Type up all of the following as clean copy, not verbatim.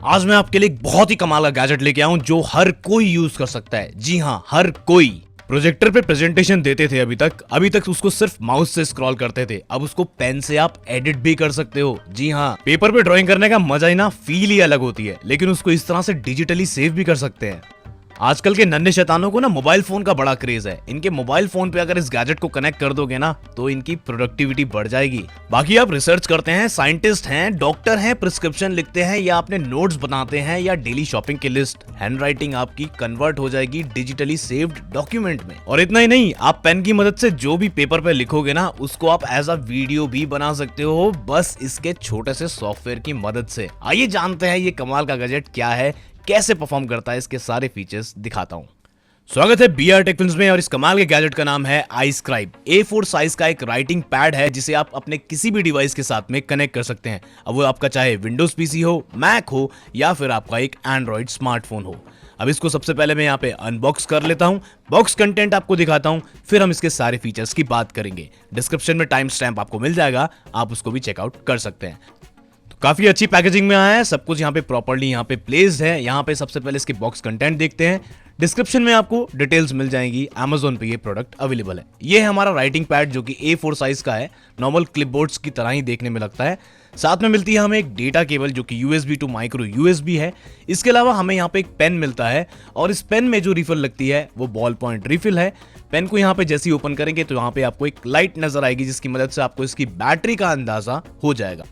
आज मैं आपके लिए एक बहुत ही कमाल का गैजेट लेके आया हूं जो हर कोई यूज कर सकता है। जी हां, हर कोई। प्रोजेक्टर पे प्रेजेंटेशन देते थे अभी तक उसको सिर्फ माउस से स्क्रॉल करते थे। अब उसको पेन से आप एडिट भी कर सकते हो। जी हां, पेपर पे ड्राइंग करने का मजा ही ना फील ही अलग होती है, लेकिन उसको इस तरह से डिजिटली सेव भी कर सकते हैं। आजकल के नन्हे शैतानों को ना मोबाइल फोन का बड़ा क्रेज है। इनके मोबाइल फोन पे अगर इस गैजेट को कनेक्ट कर दोगे ना तो इनकी प्रोडक्टिविटी बढ़ जाएगी। बाकी आप रिसर्च करते हैं, साइंटिस्ट हैं, डॉक्टर हैं, प्रिस्क्रिप्शन लिखते हैं या अपने नोट्स बनाते हैं या डेली शॉपिंग की लिस्ट, हैंडराइटिंग आपकी कन्वर्ट हो जाएगी डिजिटली सेव्ड डॉक्यूमेंट में। और इतना ही नहीं, आप पेन की मदद से जो भी पेपर पे लिखोगे ना उसको आप एज अ वीडियो भी बना सकते हो, बस इसके छोटे से सॉफ्टवेयर की मदद से। आइए जानते हैं ये कमाल का गैजेट क्या है, कैसे परफॉर्म करता है, इसके सारे फीचर्स दिखाता हूं। स्वागत है बीआर टेक फिल्म्स में और इस कमाल के गैजेट का नाम है iScribe। A4 साइज का एक राइटिंग पैड है जिसे आप अपने किसी भी डिवाइस के साथ में कनेक्ट कर सकते हैं। अब वो आपका चाहे विंडोज पीसी हो, मैक हो या फिर आपका एक एंड्रॉइड स्मार्टफोन हो। अब इसको सबसे पहले मैं यहाँ पे अनबॉक्स कर लेता हूँ, बॉक्स कंटेंट आपको दिखाता हूँ, फिर हम इसके सारे फीचर्स की बात करेंगे। डिस्क्रिप्शन में टाइम स्टैम्प आपको मिल जाएगा, आप उसको भी चेकआउट कर सकते हैं। काफी अच्छी पैकेजिंग में आया है, सब कुछ यहाँ पे प्रॉपर्ली यहाँ पे प्लेस्ड है। यहाँ पे सबसे पहले इसके बॉक्स कंटेंट देखते हैं। डिस्क्रिप्शन में आपको डिटेल्स मिल जाएंगी। Amazon पे ये प्रोडक्ट अवेलेबल है। ये है हमारा राइटिंग पैड जो कि A4 साइज का है, नॉर्मल क्लिपबोर्ड्स की तरह ही देखने में लगता है। साथ में मिलती है हमें एक डेटा केबल जो कि USB टू माइक्रो USB है। इसके अलावा हमें यहाँ पे एक पेन मिलता है और इस पेन में जो रिफिल लगती है वो बॉल पॉइंट रिफिल है। पेन को यहाँ पे जैसे ही ओपन करेंगे तो यहाँ पे आपको एक लाइट नजर आएगी जिसकी मदद से आपको इसकी बैटरी का अंदाजा हो जाएगा।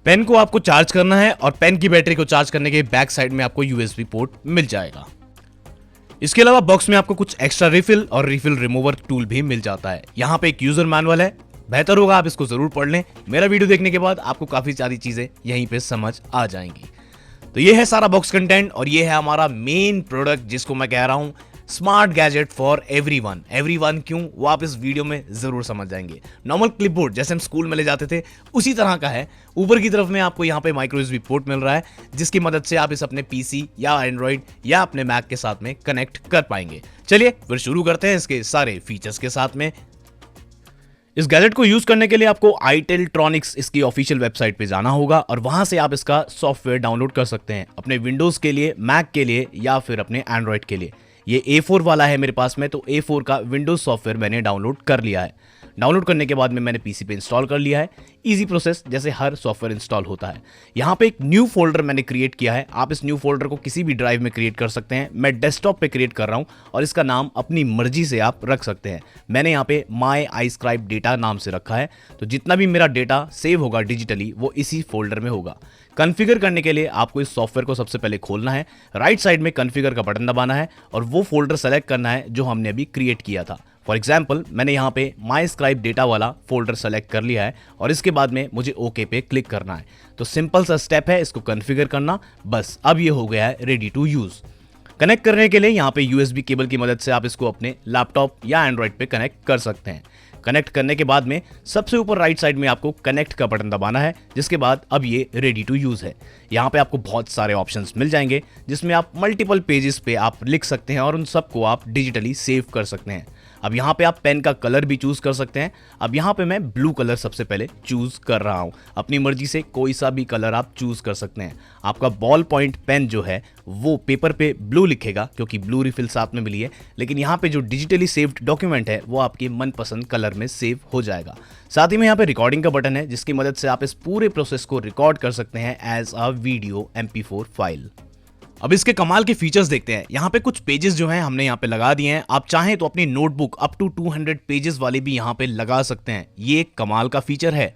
पेन को आपको चार्ज करना है और पेन की बैटरी को चार्ज करने के बैक साइड में आपको USB पोर्ट मिल जाएगा। इसके अलावा बॉक्स में आपको कुछ एक्स्ट्रा रिफिल और रिफिल रिमूवर टूल भी मिल जाता है। यहाँ पे एक यूजर मैनुअल है, बेहतर होगा आप इसको जरूर पढ़ लें। मेरा वीडियो देखने के बाद आपको काफी सारी चीजें यहीं पे समझ आ जाएंगी। तो ये है सारा बॉक्स कंटेंट और ये है हमारा मेन प्रोडक्ट जिसको मैं कह रहा हूं smart gadget for everyone. Everyone क्यों, वो आप इस वीडियो में जरूर समझ जाएंगे। नॉर्मल क्लिपबोर्ड जैसे हम स्कूल में ले जाते थे उसी तरह का है। ऊपर की तरफ में आपको यहाँ पे माइक्रो USB पोर्ट मिल रहा है जिसकी मदद से आप इस अपने पीसी या एंड्रॉइड या अपने मैक के साथ में कनेक्ट कर पाएंगे। चलिए फिर शुरू करते हैं इसके सारे फीचर्स के साथ में। इस गैजेट को यूज करने के लिए आपको iTeltronics इसकी ऑफिशियल वेबसाइट पे जाना होगा और वहां से आप इसका सॉफ्टवेयर डाउनलोड कर सकते हैं अपने विंडोज के लिए, मैक के लिए या फिर अपने एंड्रॉइड के लिए। ये A4 वाला है मेरे पास में, तो A4 का विंडोज सॉफ्टवेयर मैंने डाउनलोड कर लिया है। डाउनलोड करने के बाद में मैंने पीसी पे इंस्टॉल कर लिया है। इजी प्रोसेस जैसे हर सॉफ्टवेयर इंस्टॉल होता है। यहाँ पे एक न्यू फोल्डर मैंने क्रिएट किया है। आप इस न्यू फोल्डर को किसी भी ड्राइव में क्रिएट कर सकते हैं। मैं डेस्कटॉप पे क्रिएट कर रहा हूँ और इसका नाम अपनी मर्जी से आप रख सकते हैं। मैंने यहाँ पे माई iScribe डेटा नाम से रखा है, तो जितना भी मेरा डेटा सेव होगा डिजिटली वो इसी फोल्डर में होगा। कॉन्फ़िगर करने के लिए आपको इस सॉफ्टवेयर को सबसे पहले खोलना है, राइट साइड में कॉन्फ़िगर का बटन दबाना है और वो फोल्डर सेलेक्ट करना है जो हमने अभी क्रिएट किया था। फॉर एग्जाम्पल मैंने यहाँ पे iScribe डेटा वाला फोल्डर सेलेक्ट कर लिया है और इसके बाद में मुझे ओके पे क्लिक करना है। तो सिंपल सा स्टेप है इसको कॉन्फ़िगर करना, बस अब ये हो गया है रेडी टू यूज। कनेक्ट करने के लिए यहाँ पे USB केबल की मदद से आप इसको अपने लैपटॉप या एंड्रॉइड पे कनेक्ट कर सकते हैं। कनेक्ट करने के बाद में सबसे ऊपर राइट साइड में आपको कनेक्ट का बटन दबाना है, जिसके बाद अब ये रेडी टू यूज है। यहाँ पे आपको बहुत सारे ऑप्शंस मिल जाएंगे जिसमें आप मल्टीपल पेजेस पे आप लिख सकते हैं और उन सबको आप डिजिटली सेव कर सकते हैं। अब यहाँ पे आप पेन का कलर भी चूज कर सकते हैं। अब यहाँ पे मैं ब्लू कलर सबसे पहले चूज कर रहा हूँ। अपनी मर्जी से कोई सा भी कलर आप चूज कर सकते हैं। आपका बॉल पॉइंट पेन जो है वो पेपर पे ब्लू लिखेगा क्योंकि ब्लू रिफिल साथ में मिली है, लेकिन यहाँ पे जो डिजिटली सेव्ड डॉक्यूमेंट है वो आपके मनपसंद कलर में सेव हो जाएगा। साथ ही में यहाँ पे रिकॉर्डिंग का बटन है जिसकी मदद से आप इस पूरे प्रोसेस को रिकॉर्ड कर सकते हैं as a video MP4 file. अब इसके कमाल के फीचर्स देखते हैं। यहाँ पे कुछ पेजेस जो हैं हमने यहाँ पे लगा दिए हैं। आप चाहें तो अपनी नोटबुक अप टू 200 पेजेस वाले भी यहाँ पे लगा सकते हैं। ये एक कमाल का फीचर है।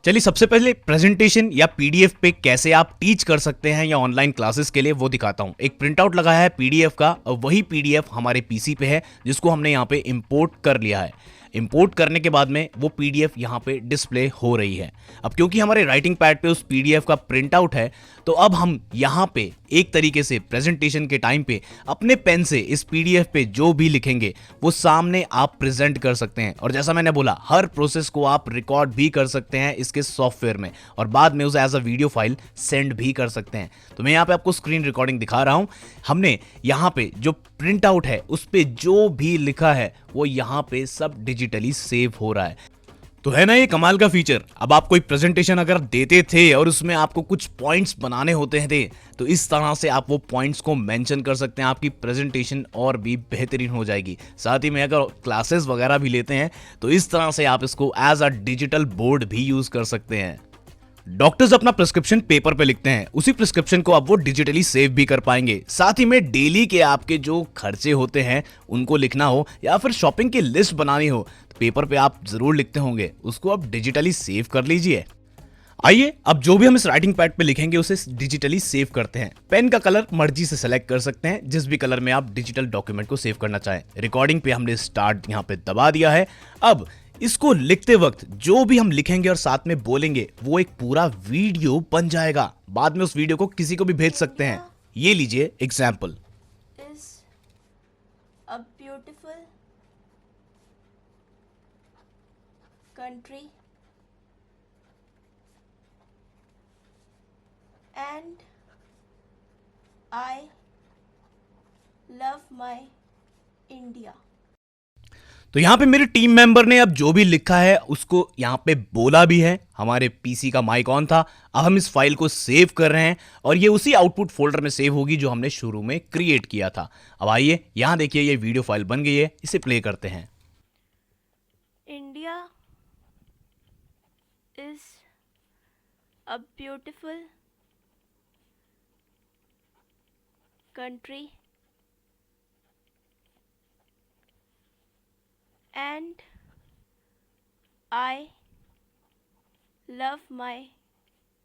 चलिए सबसे पहले प्रेजेंटेशन या PDF पे कैसे आप टीच कर सकते हैं या ऑनलाइन क्लासेस के लिए वो दिखाता हूँ। एक प्रिंट आउट लगाया है PDF का और वही PDF हमारे PC पे है जिसको हमने यहाँ पे इंपोर्ट कर लिया है। इंपोर्ट करने के बाद में वो PDF यहाँ पे डिस्प्ले हो रही है। अब क्योंकि हमारे राइटिंग पैड पे उस PDF का प्रिंट आउट है तो अब हम यहाँ पे एक तरीके से प्रेजेंटेशन के टाइम पे अपने पेन से इस PDF पे जो भी लिखेंगे वो सामने आप प्रेजेंट कर सकते हैं। और जैसा मैंने बोला हर प्रोसेस को आप रिकॉर्ड भी कर सकते हैं इसके सॉफ्टवेयर में और बाद में उसे as a video file send भी कर सकते हैं। तो मैं यहाँ पे आपको स्क्रीन रिकॉर्डिंग दिखा रहा हूँ। हमने यहाँ पे जो प्रिंट आउट है उस पे जो भी लिखा है वो यहाँ पे सब डिजिटली सेव हो रहा है। तो है ना ये कमाल का फीचर। अब आप कोई प्रेजेंटेशन अगर देते थे और उसमें आपको कुछ पॉइंट्स बनाने होते थे, तो इस तरह से आप वो पॉइंट्स को मेंशन कर सकते हैं, आपकी प्रेजेंटेशन और भी बेहतरीन हो जाएगी। साथ ही में अगर क्लासेस वगैरह भी लेते हैं तो इस तरह से आप इसको एज अ डिजिटल बोर्ड भी यूज कर सकते हैं। डॉक्टर्स अपना प्रिस्क्रिप्शन पेपर पे लिखते हैं, उसी प्रिस्क्रिप्शन को अब वो डिजिटली सेव भी कर पाएंगे। साथ ही में डेली के आपके जो खर्चे होते हैं उनको लिखना हो या फिर शॉपिंग की लिस्ट बनानी हो, तो पेपर पे आप जरूर लिखते होंगे, उसको आप डिजिटली सेव कर लीजिए। आइए अब जो भी हम इस राइटिंग पैड पे लिखेंगे उसे डिजिटली सेव करते हैं। पेन का कलर मर्जी से सेलेक्ट कर सकते हैं, जिस भी कलर में आप डिजिटल डॉक्यूमेंट को सेव करना चाहें। रिकॉर्डिंग पे हमने स्टार्ट यहाँ पे दबा दिया है। अब इसको लिखते वक्त जो भी हम लिखेंगे और साथ में बोलेंगे वो एक पूरा वीडियो बन जाएगा। बाद में उस वीडियो को किसी को भी भेज सकते हैं। ये लीजिए example. Is a beautiful country and I love my India. तो यहाँ पे मेरे टीम मेंबर ने अब जो भी लिखा है उसको यहाँ पे बोला भी है। हमारे पीसी का माइक ऑन था। अब हम इस फाइल को सेव कर रहे हैं और ये उसी आउटपुट फोल्डर में सेव होगी जो हमने शुरू में क्रिएट किया था। अब आइए यहाँ देखिए ये वीडियो फाइल बन गई है, इसे प्ले करते हैं। India is a beautiful country and I love my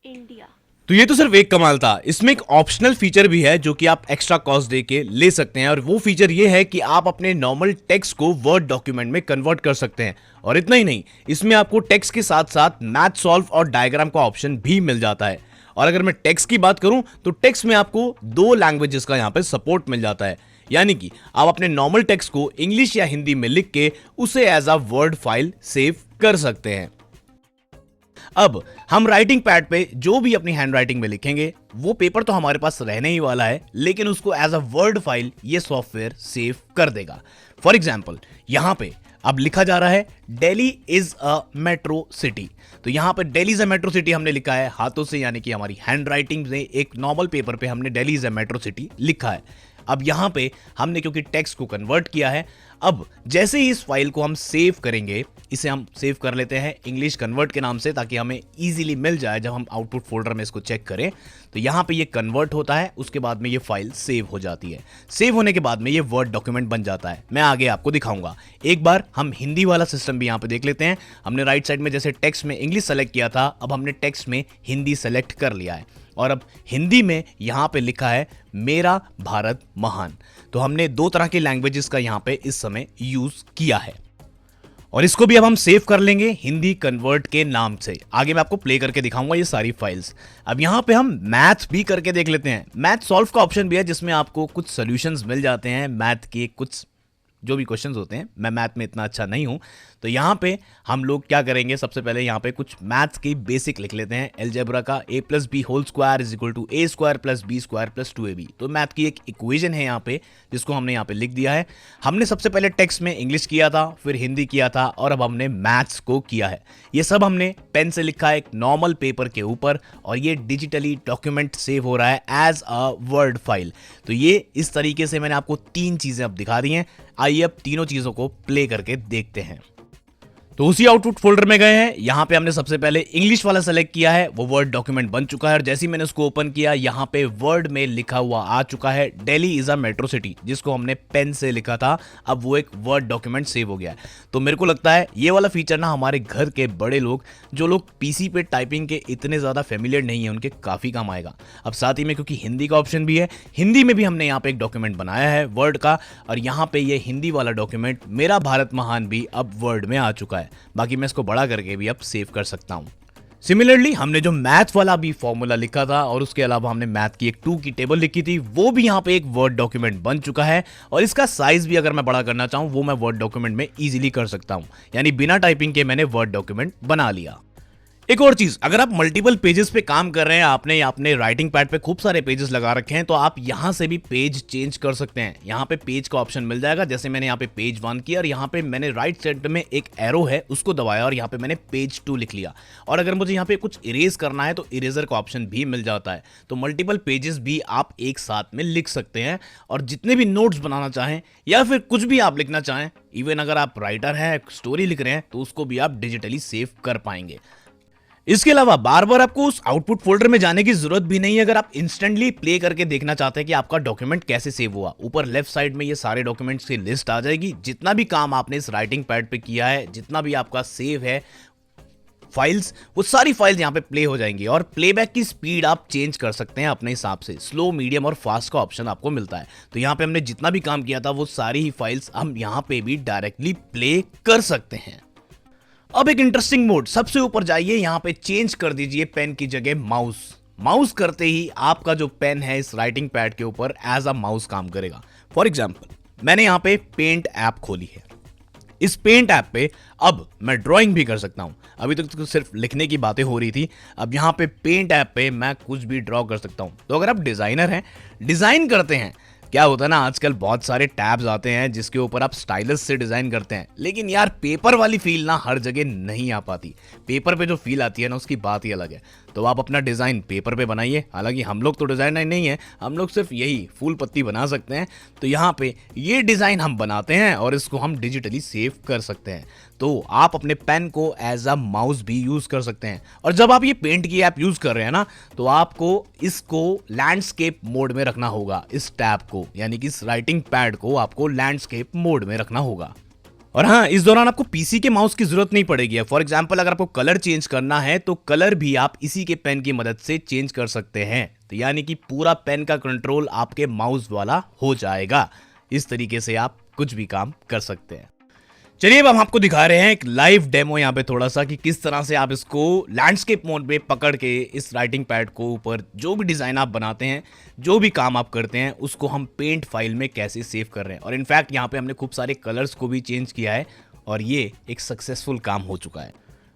India. तो ये तो सिर्फ एक कमाल था। इसमें एक ऑप्शनल फीचर भी है जो कि आप एक्स्ट्रा कॉस्ट दे के ले सकते हैं, और वो फीचर ये है कि आप अपने नॉर्मल टेक्स्ट को वर्ड डॉक्यूमेंट में कन्वर्ट कर सकते हैं। और इतना ही नहीं, इसमें आपको टेक्स्ट के साथ साथ मैथ सॉल्व और डायग्राम का ऑप्शन भी मिल जाता है। और अगर मैं टेक्स्ट की बात करूं तो टेक्स्ट में आपको 2 लैंग्वेजेस का यहाँ पे सपोर्ट मिल जाता है, यानी कि आप अपने नॉर्मल टेक्स्ट को इंग्लिश या हिंदी में लिख के उसे as a Word file save कर सकते हैं। अब हम राइटिंग पैड पे जो भी अपनी हैंड राइटिंग में लिखेंगे वो पेपर तो हमारे पास रहने ही वाला है, लेकिन उसको एज अ वर्ड फाइल ये सॉफ्टवेयर सेव कर देगा। फॉर एग्जाम्पल यहां पे अब लिखा जा रहा है Delhi is a metro city. तो यहां पे Delhi is a metro city हमने लिखा है हाथों से, यानी कि हमारी हैंड राइटिंग में एक नॉर्मल पेपर पे हमने Delhi is a metro city लिखा है। अब यहां पे हमने क्योंकि टेक्स्ट को कन्वर्ट किया है, अब जैसे ही इस फाइल को हम सेव करेंगे, इसे हम सेव कर लेते हैं इंग्लिश कन्वर्ट के नाम से, ताकि हमें इजीली मिल जाए जब हम आउटपुट फोल्डर में इसको चेक करें। तो यहाँ पे ये कन्वर्ट होता है, उसके बाद में ये फाइल सेव हो जाती है। सेव होने के बाद में ये वर्ड डॉक्यूमेंट बन जाता है। मैं आगे आपको दिखाऊंगा। एक बार हम हिंदी वाला सिस्टम भी यहाँ पे देख लेते हैं। हमने राइट साइड में जैसे टेक्स्ट में इंग्लिश सेलेक्ट किया था, अब हमने टेक्स्ट में हिंदी सेलेक्ट कर लिया है और अब हिंदी में यहाँ पे लिखा है मेरा भारत महान। तो हमने 2 तरह के लैंग्वेजेस का यहाँ पे इस समय यूज किया है और इसको भी अब हम सेव कर लेंगे हिंदी कन्वर्ट के नाम से। आगे मैं आपको प्ले करके दिखाऊंगा ये सारी फाइल्स। अब यहाँ पे हम मैथ भी करके देख लेते हैं। मैथ सॉल्व का ऑप्शन भी है जिसमें आपको कुछ सॉल्यूशंस मिल जाते हैं मैथ के कुछ जो भी क्वेश्चंस होते हैं। मैं मैथ में इतना अच्छा नहीं हूं, तो यहाँ पे हम लोग क्या करेंगे, सबसे पहले यहाँ पे कुछ मैथ्स की बेसिक लिख लेते हैं। अलजेब्रा का a + b whole square is equal to a square plus b square plus 2ab। तो मैथ की एक इक्वेशन है यहाँ पे जिसको हमने यहाँ पे लिख दिया है। हमने सबसे पहले टेक्स्ट में इंग्लिश किया था, फिर हिंदी किया था और अब हमने मैथ्स को किया है। ये सब हमने पेन से लिखा है एक नॉर्मल पेपर के ऊपर और ये डिजिटली डॉक्यूमेंट सेव हो रहा है एज अ वर्ड फाइल। तो ये इस तरीके से मैंने आपको 3 चीजें अब दिखा दी हैं। आइए अब तीनों चीजों को प्ले करके देखते हैं। तो उसी आउटपुट फोल्डर में गए हैं। यहां पे हमने सबसे पहले इंग्लिश वाला सेलेक्ट किया है, वो वर्ड डॉक्यूमेंट बन चुका है और जैसे ही मैंने उसको ओपन किया यहां पे वर्ड में लिखा हुआ आ चुका है Delhi is a metro city, जिसको हमने पेन से लिखा था। अब वो एक वर्ड डॉक्यूमेंट सेव हो गया है। तो मेरे को लगता है ये वाला फीचर ना हमारे घर के बड़े लोग, जो लोग पीसी पे टाइपिंग के इतने ज्यादा फेमिलियर नहीं है, उनके काफी काम आएगा। अब साथ ही में क्योंकि हिंदी का ऑप्शन भी है, हिंदी में भी हमने यहाँ पे एक डॉक्यूमेंट बनाया है वर्ड का और यहाँ पे ये हिंदी वाला डॉक्यूमेंट मेरा भारत महान भी अब वर्ड में आ चुका है। बाकी मैं इसको बड़ा करके भी अब सेव कर सकता हूं। सिमिलरली हमने जो मैथ वाला भी फॉर्मूला लिखा था और उसके अलावा हमने मैथ की एक 2 की टेबल लिखी थी, वो भी यहाँ पे एक वर्ड डॉक्यूमेंट बन चुका है और इसका साइज भी अगर मैं बड़ा करना चाहूं वो मैं वर्ड डॉक्यूमेंट में इजीली कर सकता हूं। यानी बिना टाइपिंग के मैंने वर्ड डॉक्यूमेंट बना लिया। एक और चीज, अगर आप मल्टीपल पेजेस पे काम कर रहे हैं, आपने अपने राइटिंग पैड पे खूब सारे पेजेस लगा रखे हैं, तो आप यहां से भी पेज चेंज कर सकते हैं। यहां पे पेज का ऑप्शन मिल जाएगा। जैसे मैंने यहां पे पेज 1 किया और यहां पे मैंने राइट साइड में एक एरो है उसको दबाया और यहां पे मैंने पेज 2 लिख लिया। और अगर मुझे यहां पे कुछ इरेज करना है तो इरेजर का ऑप्शन भी मिल जाता है। तो मल्टीपल पेजेस भी आप एक साथ में लिख सकते हैं और जितने भी नोट्स बनाना चाहें या फिर कुछ भी आप लिखना चाहें, इवन अगर आप राइटर हैं, स्टोरी लिख रहे हैं, तो उसको भी आप डिजिटली सेव कर पाएंगे। इसके अलावा बार बार आपको उस आउटपुट फोल्डर में जाने की जरूरत भी नहीं है। अगर आप इंस्टेंटली प्ले करके देखना चाहते हैं कि आपका डॉक्यूमेंट कैसे सेव हुआ, ऊपर लेफ्ट साइड में ये सारे डॉक्यूमेंट्स की लिस्ट आ जाएगी। जितना भी काम आपने इस राइटिंग पैड पे किया है, जितना भी आपका सेव है फाइल्स, वो सारी फाइल्स यहाँ पे प्ले हो जाएंगी। और प्लेबैक की स्पीड आप चेंज कर सकते हैं अपने हिसाब से। स्लो, मीडियम और फास्ट का ऑप्शन आपको मिलता है। तो यहाँ पे हमने जितना भी काम किया था वो सारी ही फाइल्स हम यहाँ पे भी डायरेक्टली प्ले कर सकते हैं। अब एक इंटरेस्टिंग मोड, सबसे ऊपर जाइए, यहाँ पे चेंज कर दीजिए पेन की जगह माउस। माउस करते ही आपका जो पेन है इस राइटिंग पैड के ऊपर एज अ माउस काम करेगा। फॉर एग्जाम्पल, मैंने यहाँ पे पेंट ऐप खोली है। इस पेंट ऐप पे अब मैं ड्राइंग भी कर सकता हूं। अभी तक तो सिर्फ लिखने की बातें हो रही थी, अब यहाँ पे पेंट ऐप पे मैं कुछ भी ड्रॉ कर सकता हूं। तो अगर आप डिजाइनर हैं, डिजाइन करते हैं, क्या होता है ना, आजकल बहुत सारे टैब्स आते हैं जिसके ऊपर आप स्टाइलस से डिजाइन करते हैं, लेकिन यार पेपर वाली फील ना हर जगह नहीं आ पाती। पेपर पे जो फील आती है ना, उसकी बात ही अलग है। तो आप अपना डिजाइन पेपर पे बनाइए। हालांकि हम लोग तो डिजाइनर नहीं है, हम लोग सिर्फ यही फूल पत्ती बना सकते हैं। तो यहाँ पे ये डिजाइन हम बनाते हैं और इसको हम डिजिटली सेव कर सकते हैं। तो आप अपने पेन को एज अ माउस भी यूज कर सकते हैं। और जब आप ये पेंट की ऐप यूज कर रहे हैं ना, तो आपको इसको लैंडस्केप मोड में रखना होगा। इस टैब को, यानी कि इस राइटिंग पैड को आपको लैंडस्केप मोड में रखना होगा। और हाँ, इस दौरान आपको पीसी के माउस की जरूरत नहीं पड़ेगी। फॉर एग्जांपल, अगर आपको कलर चेंज करना है तो कलर भी आप इसी के पेन की मदद से चेंज कर सकते हैं। तो यानी कि पूरा पेन का कंट्रोल आपके माउस वाला हो जाएगा। इस तरीके से आप कुछ भी काम कर सकते हैं। चलिए अब हम आपको दिखा रहे हैं एक लाइव डेमो यहाँ पे थोड़ा सा, कि किस तरह से आप इसको लैंडस्केप मोड में पकड़ के इस राइटिंग पैड को ऊपर जो भी डिज़ाइन आप बनाते हैं, जो भी काम आप करते हैं, उसको हम पेंट फाइल में कैसे सेव कर रहे हैं। और इनफैक्ट यहाँ पे हमने खूब सारे कलर्स को भी चेंज किया है और ये एक सक्सेसफुल काम हो चुका है।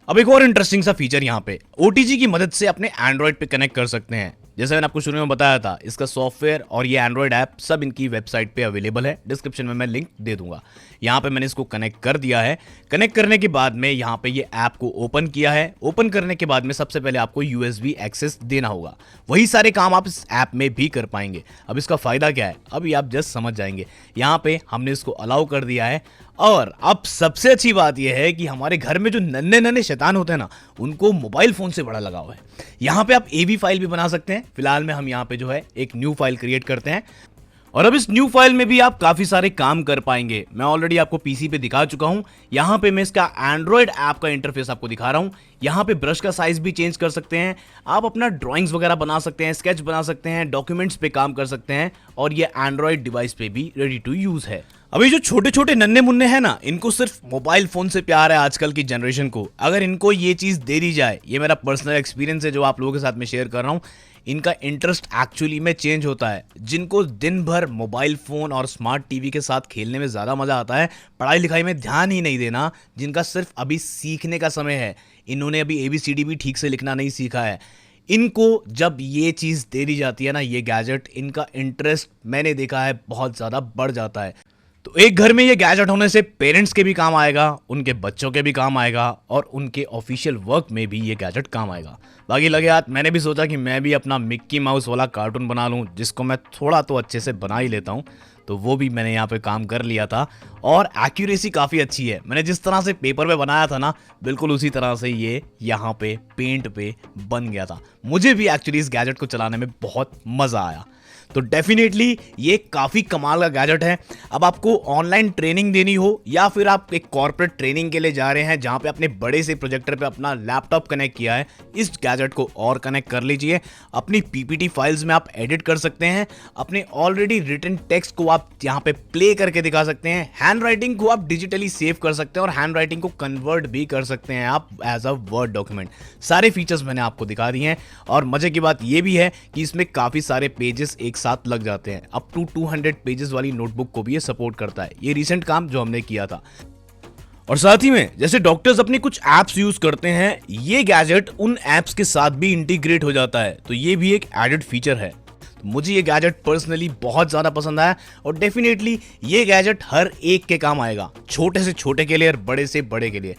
अब एक और इंटरेस्टिंग सा फीचर यहाँ पे, OTG की मदद से अपने एंड्रॉइड पे कनेक्ट कर सकते हैं। जैसे मैंने आपको शुरू में बताया था, इसका सॉफ्टवेयर और ये एंड्रॉइड ऐप सब इनकी वेबसाइट पे अवेलेबल है। डिस्क्रिप्शन में मैं लिंक दे दूंगा। यहाँ पे मैंने इसको कनेक्ट कर दिया है। कनेक्ट करने के बाद में यहाँ पे ये ऐप को ओपन किया है। ओपन करने के बाद में सबसे पहले आपको USB एक्सेस देना होगा। वही सारे काम आप इस ऐप में भी कर पाएंगे। अब इसका फायदा क्या है, अभी आप जस्ट समझ जाएंगे। यहाँ पे हमने इसको अलाउ कर दिया है। और अब सबसे अच्छी बात यह है कि हमारे घर में जो नन्हे नन्हे शैतान होते हैं ना, उनको मोबाइल फोन से बड़ा लगाव है। यहाँ पे आप AV फाइल भी बना सकते हैं। फिलहाल में हम यहाँ पे जो है एक न्यू फाइल क्रिएट करते हैं और अब इस न्यू फाइल में भी आप काफी सारे काम कर पाएंगे। मैं ऑलरेडी आपको पीसी पे दिखा चुका हूं। यहाँ पे मैं इसका एंड्रॉइड ऐप का इंटरफेस आपको दिखा रहा हूं। यहाँ पे ब्रश का साइज भी चेंज कर सकते हैं। आप अपना ड्राइंग्स वगैरह बना सकते हैं, स्केच बना सकते हैं, डॉक्यूमेंट्स पे काम कर सकते हैं और ये एंड्रॉइड डिवाइस पे भी रेडी टू यूज है। अभी जो छोटे छोटे नन्हे मुन्ने हैं ना, इनको सिर्फ मोबाइल फोन से प्यार है आजकल की जनरेशन को। अगर इनको ये चीज दे दी जाए, ये मेरा पर्सनल एक्सपीरियंस है जो आप लोगों के साथ में शेयर कर रहा हूं, इनका इंटरेस्ट एक्चुअली में चेंज होता है। जिनको दिन भर मोबाइल फोन और स्मार्ट टीवी के साथ खेलने में ज्यादा मजा आता है, पढ़ाई लिखाई में ध्यान ही नहीं देना, जिनका सिर्फ अभी सीखने का समय है, इन्होंने अभी ABCD भी ठीक से लिखना नहीं सीखा है, इनको जब ये चीज दे दी जाती है ना, ये गैजेट, इनका इंटरेस्ट मैंने देखा है बहुत ज्यादा बढ़ जाता है। तो एक घर में ये गैजेट होने से पेरेंट्स के भी काम आएगा, उनके बच्चों के भी काम आएगा और उनके ऑफिशियल वर्क में भी ये गैजेट काम आएगा। बाकी लगे हाथ, मैंने भी सोचा कि मैं भी अपना मिक्की माउस वाला कार्टून बना लूं, जिसको मैं थोड़ा तो अच्छे से बना ही लेता हूं। तो वो भी मैंने यहाँ पे काम कर लिया था और एक्यूरेसी काफ़ी अच्छी है। मैंने जिस तरह से पेपर पे बनाया था ना, बिल्कुल उसी तरह से ये यहाँ पे पेंट पे बन गया था। मुझे भी एक्चुअली इस गैजेट को चलाने में बहुत मज़ा आया। तो डेफिनेटली ये काफ़ी कमाल का गैजेट है। अब आपको ऑनलाइन ट्रेनिंग देनी हो या फिर आप एक कॉर्पोरेट ट्रेनिंग के लिए जा रहे हैं जहाँ पे अपने बड़े से प्रोजेक्टर पे अपना लैपटॉप कनेक्ट किया है, इस गैजेट को और कनेक्ट कर लीजिए। अपनी PPT फाइल्स में आप एडिट कर सकते हैं। अपने ऑलरेडी रिटन टेक्स्ट को आप यहाँ पे प्ले करके दिखा सकते हैं। हैंड राइटिंग को आप डिजिटली सेव कर सकते हैं और हैंड राइटिंग को कन्वर्ट भी कर सकते हैं आप एज अ वर्ड डॉक्यूमेंट। सारे फीचर्स मैंने आपको दिखा दिए हैं और मजे की बात यह भी है कि इसमें काफ़ी सारे पेजेस एक साथ लग जाते हैं। अप टू 200 पेजेस वाली नोटबुक को भी ये सपोर्ट करता है। ये रिसेंट काम जो हमने किया था। और साथ ही में जैसे डॉक्टर्स अपनी कुछ एप्स यूज करते हैं, ये गैजेट उन एप्स के साथ भी इंटीग्रेट हो जाता है, तो ये भी एक एडेड फीचर है। तो मुझे ये गैजेट पर्सनली बहुत ज्यादा पसंद आया और डेफिनेटली ये गैजेट हर एक के काम आएगा, छोटे से छोटे के लिए और बड़े से बड़े के लिए।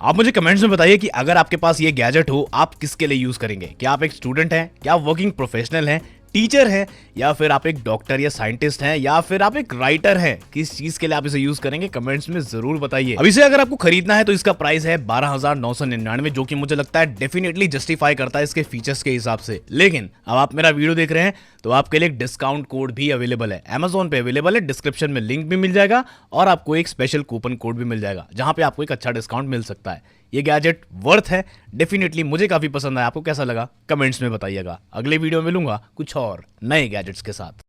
आप मुझे कमेंट्स में बताइए कि अगर आपके पास ये गैजेट हो, आप किसके लिए यूज करेंगे। क्या आप एक स्टूडेंट हैं, क्या आप वर्किंग प्रोफेशनल हैं, टीचर हैं, या फिर आप एक डॉक्टर या साइंटिस्ट हैं, या फिर आप एक राइटर हैं। किस चीज के लिए आप इसे यूज करेंगे कमेंट्स में जरूर बताइए। अब इसे अगर आपको खरीदना है तो इसका प्राइस है 12,999, जो कि मुझे लगता है डेफिनेटली जस्टिफाई करता है इसके फीचर्स के हिसाब से। लेकिन अब आप मेरा वीडियो देख रहे हैं तो आपके लिए एक डिस्काउंट कोड भी अवेलेबल है, Amazon पे अवेलेबल है, डिस्क्रिप्शन में लिंक भी मिल जाएगा और आपको एक स्पेशल कूपन कोड भी मिल जाएगा जहां पे आपको एक अच्छा डिस्काउंट मिल सकता है। ये गैजेट वर्थ है डेफिनेटली, मुझे काफी पसंद आया। आपको कैसा लगा कमेंट्स में बताइएगा। अगले वीडियो में मिलूंगा कुछ और नए गैजेट्स के साथ।